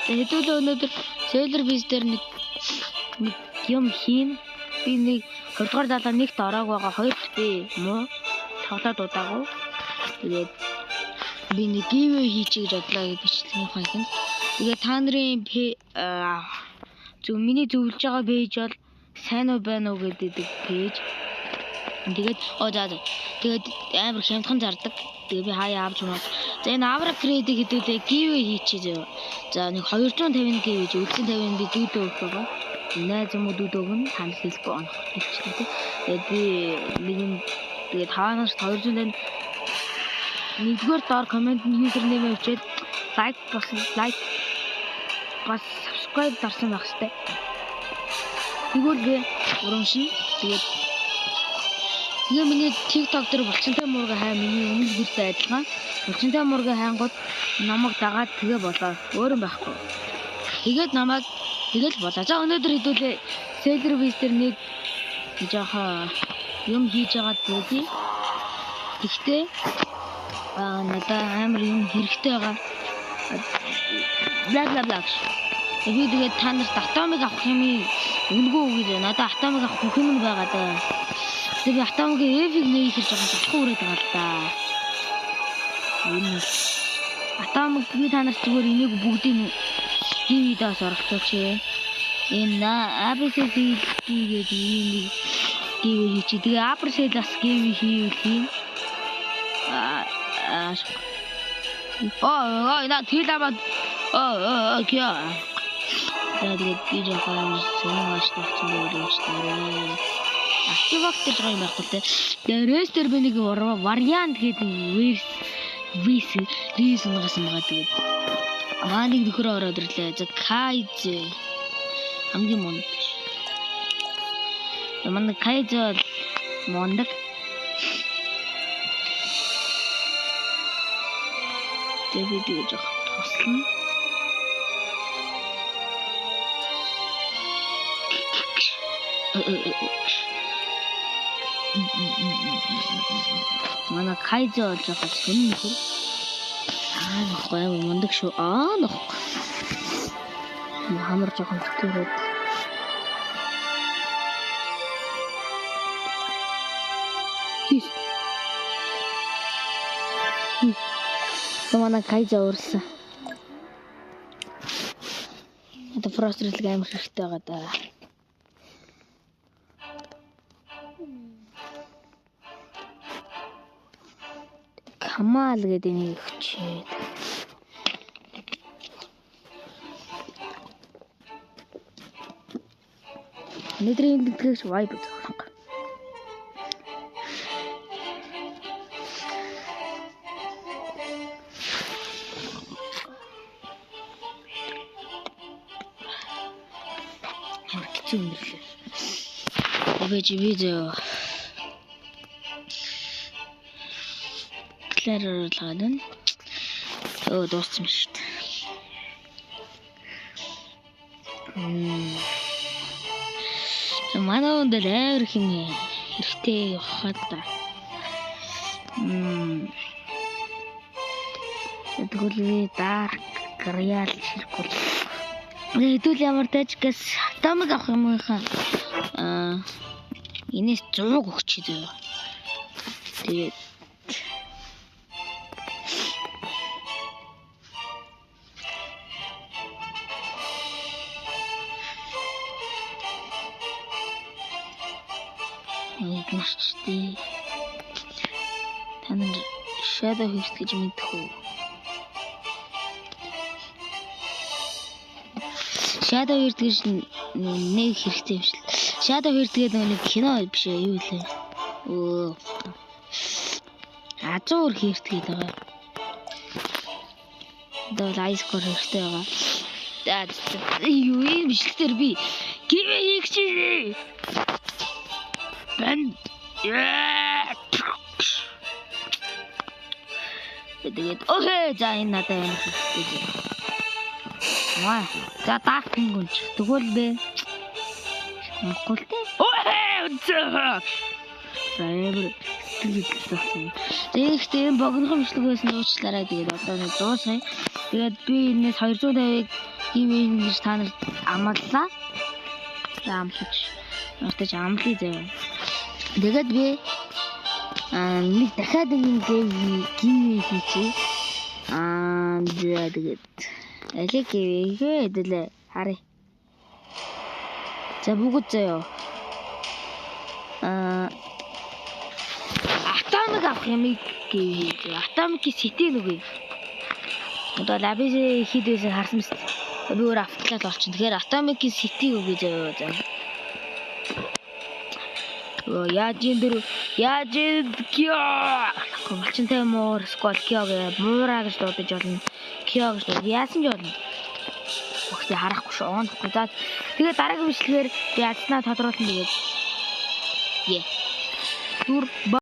Хэдүүлээ өнөөдөр Sailor Beast дээр нэг юм хийн. Би нэг 20 дугаар далаа нэгт ороог байгаа. Хоёрт би муу тоглоод удаагүй. Тэгээд би нэг giveaway хийчих гэж бодлоо гэж бичлэн хаахийн. Тэгээд та нарын миний зөвлөж байгаа пэйж бол сайн уу байна уу гэдэг пэйж. Тэгээд тэгээд амар хямдхан зардаг. Тэгээд би хаяа авч унаад. За энэ авра кредит хэдүүлээ giveaway хийчихээ. За нэг 250 giveaway үлдсэн 50 би дүүдөө өгөх байгаа. Найз юм уу дүүдөө өгнө. Танил хэлэхгүй онох хэлчихлээ. Тэгээд би нэг юм тэгээд хаанаас 250 нэгдүгээр доор комент юзернэйм өчөөд лайк бас subscribe дарсан байх хэрэгтэй. Тэгвэл би урамшин. Тэгээд миний TikTok дээр булчинтай мурга хай миний өмнө гэртэй адилхан. Булчинтай мурга хайнгууд намайг дагаад тэгээ болоо. Өөр юм байхгүй. Тэгээд намайг тэгэл болоо. За өнөөдөр хэдүүлээ Sailor Beast дээр нэг жоохон юм хийж байгаа гэдэг. Гэхдээ надад амар юм хэрэгтэй байгаа. Бла. Би тэгээд та нарт атомыг авах юм өнгөө гэж надад атомыг авах юм байгаа даа. Тэгээд би атомгийн эфиг нэг хийж байгаа болохгүй үрээд байгаа л да. Энэ атомыг би та нарт зүгээр энийг бүгдийг видеоос оролцооч. Энэ ABCD гэдэг юм гівэ хийчих. Тэгээ ABCD-аас гівэ хийвэл на тэлэмэд окей. Тэгээд би жоохон сонирхож тавьсан байлаа. Активакт гэж байгаа юм байна те. Тэгээд рестер би нэг вариант гэдэг вис унгасан байгаа. Тэгээд нэг нөхөр ороод ирлээ. За Кайз хамгийн монд. Манай Кайз бол мондаг. Тэгээд би жоох туслана. Манай Кайз бол жоох сонирхол. Нахгүй мондаг шүү. Нахгүй. Хамар жоохон төгөөд. Манай Кайз уурсан. Это просто л амар хэрэгтэй байгаа да. Камал гэдэг нэг хүчээд. Өнөөдрийн нэгтгэж vibe зогсох. видео кларлагадан дууссан шүү дээ. Манай өндөр амар хин хэрэгтэй хата. Тэгвэл dark real circle. Хэдүүл ямар тажгаас тамаг авах юм хаа. Инээс 100 өгч дээ. Тэгээд Мөрчтэй. Танд shadow хийх гэж мэдэх үү? Shadow хийх гэж нэг хэрэгтэй юм шиг. Shadow хийх гэдэг нэг кино биш ээ, юу лээ? Азуур хийх гэдэг байгаа. Дол айскор хэрэгтэй байгаа. Юу юм бичлэр би гівэ хийх чи. Ben тэгээд окей за энэ надад юм хэлдэг. Маа за таахын гүнч тэгвэл бэ Монголтэй үнцээ сайбэр тэгээд тассан. Тэгэхдээ богинохон бичлэг байсан уучлаарай. Тэгээд одоо нэг дуусгая. Тэгээд би энэс 250-ыг хийвэн гэж та нарт амлалаа. За амлаж. Нартаж амлая заяа. Тэгээд би нэг дахиад нэг гиви хийчихье. Тэгээд алиг гиви хэдэлээ харъя. За бүгд заяа. Атомик авах юм гиви. Атомик сэтийн үгүй. Одоо лабис хийдээс харсан мэт би өөр автлал болчихно. Тэгэхээр атомик сэтийн үгүй заяа. Яаж кио комчтой муур скол кио гэ муураа гэж дуудаж болно. Кио гэж дууд яасан ч болно. Өгтөө харахгүй шүү. Онохгүй. За тэгээд дараагийн бичлэгээр би ядснаа тодруулсан тэгээд. Түр